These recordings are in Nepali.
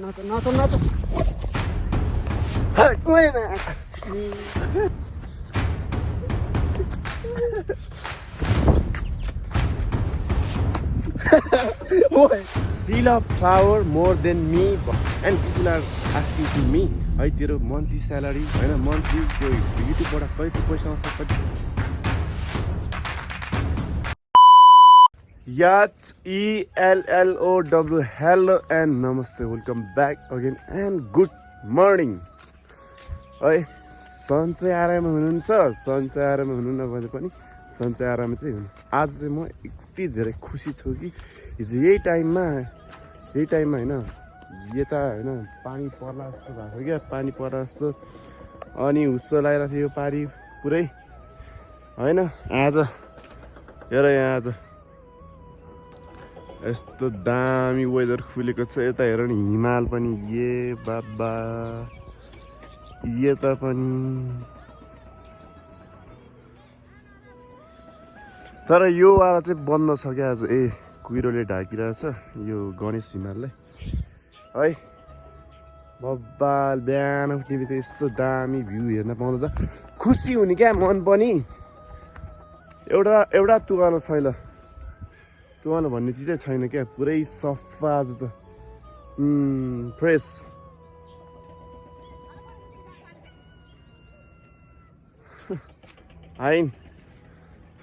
Not. Feel a flower more than me, and people are asking to me, है तेरो monthly salary हैन monthly त्यो युट्युबबाट कति पैसा आउँछ कति Yachts ELLOW hello and namaste, welcome back again and good morning. है सन्चै आराममा हुनुहुन्छ सन्चै आराममा हुनु नभए पनि सन्चै आराममा चाहिँ हुनु आज चाहिँ म यति धेरै खुसी छु कि हिजो यही टाइममा हैन यता हैन पानी पर्ला जस्तो भएको क्या पानी पर्ला जस्तो अनि हुस्सो लागिरहेको थियो पारी पुरै हैन आज हेर यहाँ आज यस्तो दामी वेदर खुलेको छ यता हेर नि हिमाल पनि ए बाबा यता पनि तर यो वाला चाहिँ बन्द छ क्या आज कुहिरोले ढाकिरहेछ यो गणेश हिमाललाई है बब्बाल बिहान उठ्ने बित्तिकै यस्तो दामी भ्यू हेर्न पाउँदा त खुसी हुने क्या मन पनि एउटा तुवानो छैन तुवानो भन्ने चिजै छैन क्या पुरै सफा आज त फ्रेस आइन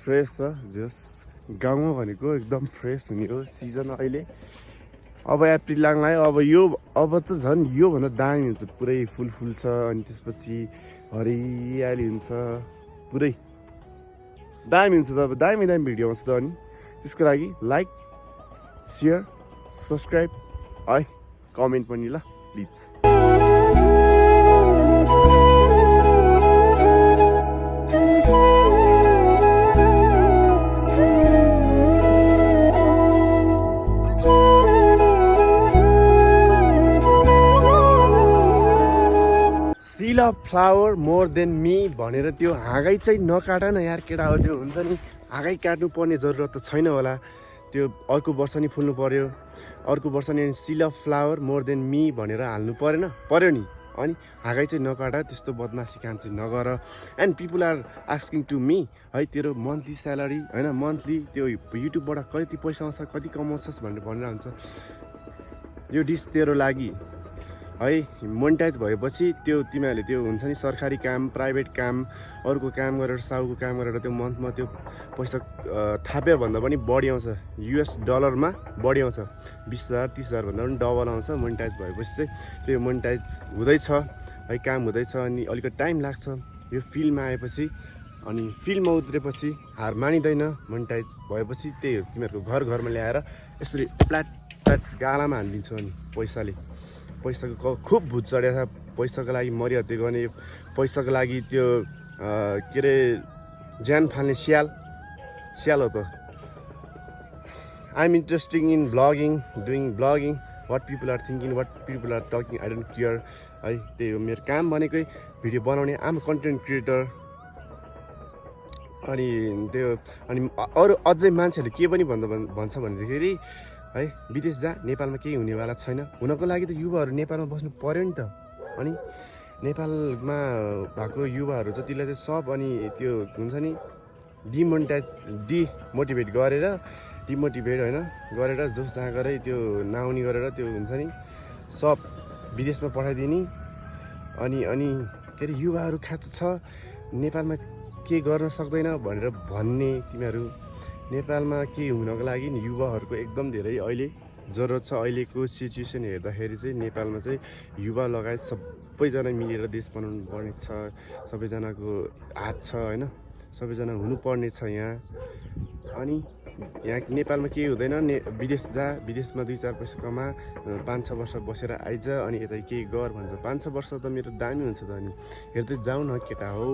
फ्रेस छ जस गाउँमा भनेको एकदम फ्रेस हुने हो सिजन अहिले अब एप्रिल लाग्यो अब त झन् योभन्दा दामी हुन्छ पुरै फुल छ अनि त्यसपछि हरियाली हुन्छ पुरै दामी हुन्छ त अब दामी भिडियो आउँछ त अनि त्यसको लागि लाइक सेयर सब्सक्राइब है कमेन्ट पनि ल please Feel a flower more than me भनेर त्यो हाँगै चाहिँ नकाट न यार केटा हो त्यो हुन्छ नि हाँगै काट्नु पर्ने जरुरत त छैन होला त्यो अर्को वर्ष नि फुल्नु पर्यो अर्को वर्ष नि feel a flower more than me भनेर हाल्नु पर्यो नि अनि हाँगै चाहिँ नकाट त्यस्तो बदमासी काम चाहिँ नगर and people are asking to me है तेरो मन्थली स्यालेरी हैन मन्थली त्यो युट्युबबाट कति पैसा आउँछ कति कमाउँछस् भनेर भनिरहन्छ यो डिस तेरो लागि है मोनेटाइज भएपछि त्यो तिमीहरूले त्यो हुन्छ नि सरकारी काम प्राइभेट काम अरूको काम गरेर साउको काम गरेर त्यो मन्थमा त्यो पैसा थाप्यो भन्दा पनि बढी आउँछ US डलरमा बढी आउँछ 20,000 30,000 भन्दा पनि डबल आउँछ मोनेटाइज भएपछि चाहिँ त्यो मोनेटाइज हुँदैछ है काम हुँदैछ अनि अलिकति टाइम लाग्छ यो फिल्डमा आएपछि अनि फिल्डमा उत्रेपछि हार मानिँदैन मोनेटाइज भएपछि त्यही हो तिमीहरूको घरमा ल्याएर यसरी प्लाट गालामा हालिदिन्छु अनि पैसाको खुब भुत चढेको छ पैसाको लागि मरिहत्ते गर्ने पैसाको लागि त्यो के अरे ज्यान फाल्ने स्याल हो त I'm interesting in doing blogging what people are thinking what people are talking I don't care है त्यही हो मेरो काम भनेकै भिडियो बनाउने आम कन्टेन्ट क्रिएटर अनि त्यो अनि अरू अझै मान्छेहरूले के पनि भन्छ भनेदेखि है विदेश जा नेपालमा केही हुनेवाला छैन हुनको लागि त युवाहरू नेपालमा बस्नु पर्यो नि त अनि नेपालमा भएको युवाहरू जतिलाई चाहिँ सब अनि त्यो हुन्छ नि डिमोटिभेट गरेर होइन गरेर जोस जहाँ गरे त्यो नआउने गरेर त्यो हुन्छ नि सब विदेशमा पठाइदिने अनि के अरे युवाहरू खाँचो छ नेपालमा के गर्न सक्दैन भनेर भन्ने तिमीहरू नेपालमा के हुनको लागि नि युवाहरूको एकदम धेरै अहिले जरुरत छ अहिलेको सिचुएसन हेर्दाखेरि चाहिँ नेपालमा चाहिँ युवा लगायत सबैजना मिलेर देश बनाउनु पर्ने छ सबैजनाको हात छ हैन सबैजना हुनुपर्ने छ यहाँ अनि यहाँ नेपालमा केही हुँदैन विदेशमा 2-4 पैसा कमा 5-6 वर्ष बसेर आइज अनि यता केही गर भन्छ 5-6 वर्ष त मेरो दामी हुन्छ त अनि हेर्दै जाऊ न केटा हो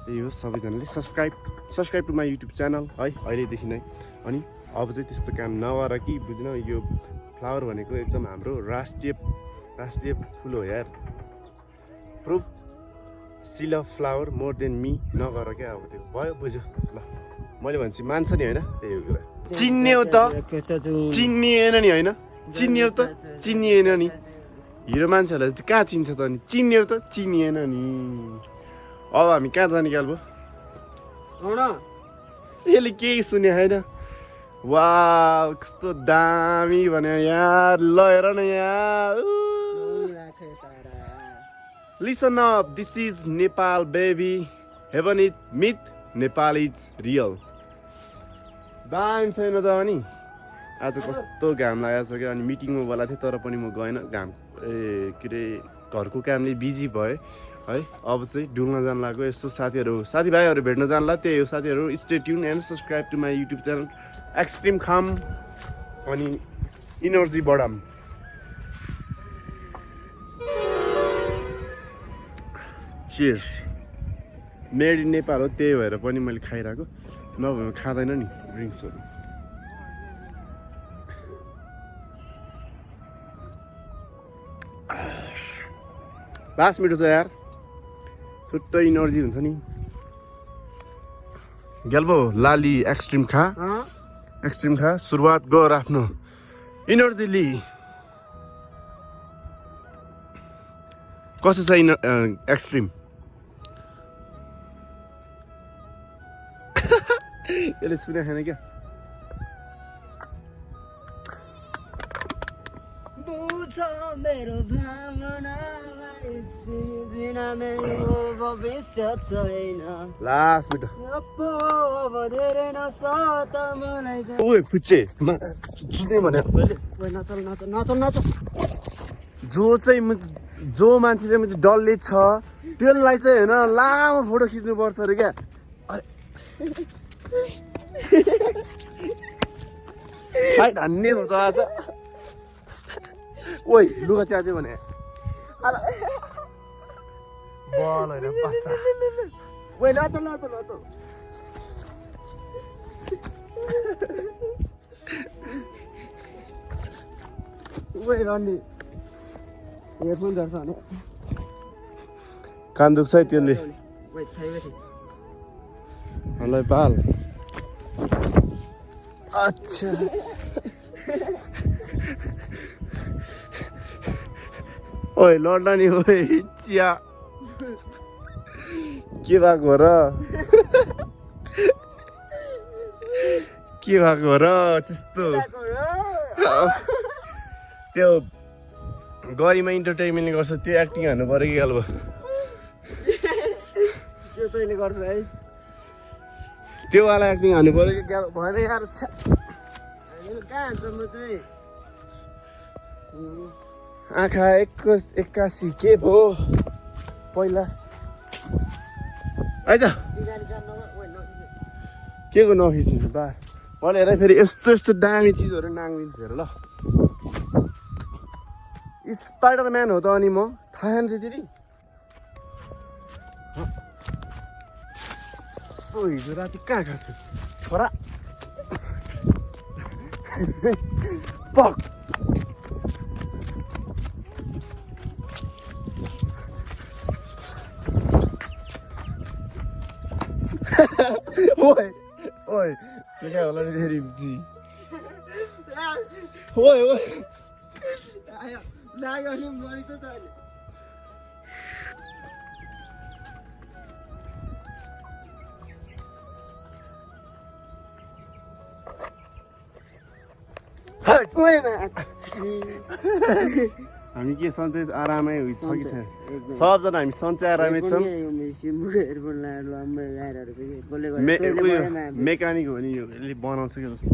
त्यही हो सबैजनाले subscribe to my YouTube channel है अहिलेदेखि नै अनि अब चाहिँ त्यस्तो काम नगर कि बुझ्न यो फ्लावर भनेको एकदम हाम्रो राष्ट्रिय फुल हो यार proof seal of flower more than me नगर क्या अब त्यो भयो बुझ्यो ल मैले भन्छु मान्छ नि होइन त्यही हो कुरा चिन्ने हो त चिन्निएन नि होइन चिन्ने हो त चिन्निएन नि हिरो मान्छेहरूलाई चाहिँ कहाँ चिन्छ त अनि चिन्यो त चिनिएन नि अब हामी कहाँ जाने गाल्बो यसले केही सुने छैन वा कस्तो दामी भन्यो यार ल हेर न यार listen up this is Nepal baby heaven is myth Nepal is real दामी छैन त अनि आज कस्तो घाम लागेको छ क्या अनि मिटिङमा बोला थिएँ तर पनि म गएन घाम के अरे घरको कामले बिजी भएँ है अब चाहिँ डुल्न जानु लाग्यो यसो साथीभाइहरू भेट्न जानु लाग्यो त्यही हो साथीहरू stay tune and subscribe to my YouTube channel extreme खाम अनि इनर्जी बढाम चियर्स मेड इन नेपाल हो त्यही भएर पनि मैले खाइरहेको नभए खाँदैन नि ड्रिङ्क्सहरू लास्ट मिठो छ यार छुट्टै इनर्जी हुन्छ नि गेल्बो लाली एक्सट्रिम खा सुरुवात गर आफ्नो इनर्जी लि कस्तो छ एक्सट्रिम यसले सुने छैन क्या मेरो भविष्य छैन लास्ट मिठो ओए फुच्चे सुने भने जो मान्छे चाहिँ डल्ले छ त्यसलाई चाहिँ होइन लामो फोटो खिच्नु पर्छ अरे क्या हान्ने हो त आज ओइ लुगा च्यात्यो भने बल होइन पासा ओइ ल त ओइ रन्नी हेडफोन झर्छ भने कान दुख्छ है त्यसले हेलो पाल अच्छा ओइ लड्न नि ओइ चिया के भएको हो र के भएको हो र त्यस्तो त्यो गरिमा इन्टरटेनमेन्टले गर्छ त्यो एक्टिङ हान्नु पर्यो कि गाल्बो त्यो तैँले गर्छ है त्यो वाला एक्टिङ हान्नु पर्यो कि गाल भएन यार कहाँ हान्छ म चाहिँ आँखा 81 के भो पहिला आइज के को नखिच्नु बा मैले हेर फेरि यस्तो दामी चिजहरू नाङ्दिन्छु हेर ल स्पाइडरम्यान हो त अनि म थाहा छैन त्यति हिजो राति कहाँ खान्छु छोरा पक ओइ ओइ क्या होला नि फेरि ओइ ओइ लाग्यो नि मरेको त हामी के सन्चै आरामै छ कि छैन सबजना हामी सन्चै आरामै छौँ मेकानिक हो नि यो यसले बनाउँछ कि जस्तो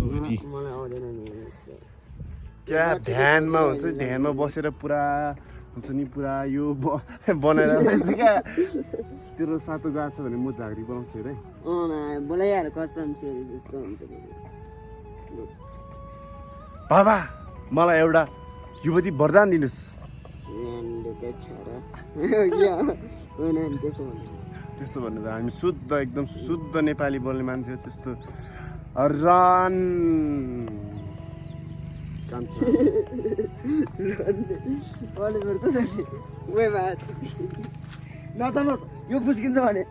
क्या ध्यानमा हुन्छ ध्यानमा बसेर पुरा हुन्छ नि पुरा यो बनाएर क्या तेरो सातो गएको छ भने म झाँक्री बनाउँछु हेर बोलाइहाल कसम जस्तो बाबा मलाई एउटा युवती वरदान दिनुहोस् त्यस्तो भन्नु त हामी शुद्ध एकदम शुद्ध नेपाली बोल्ने मान्छे त्यस्तो रन यो फुस्किन्छ भने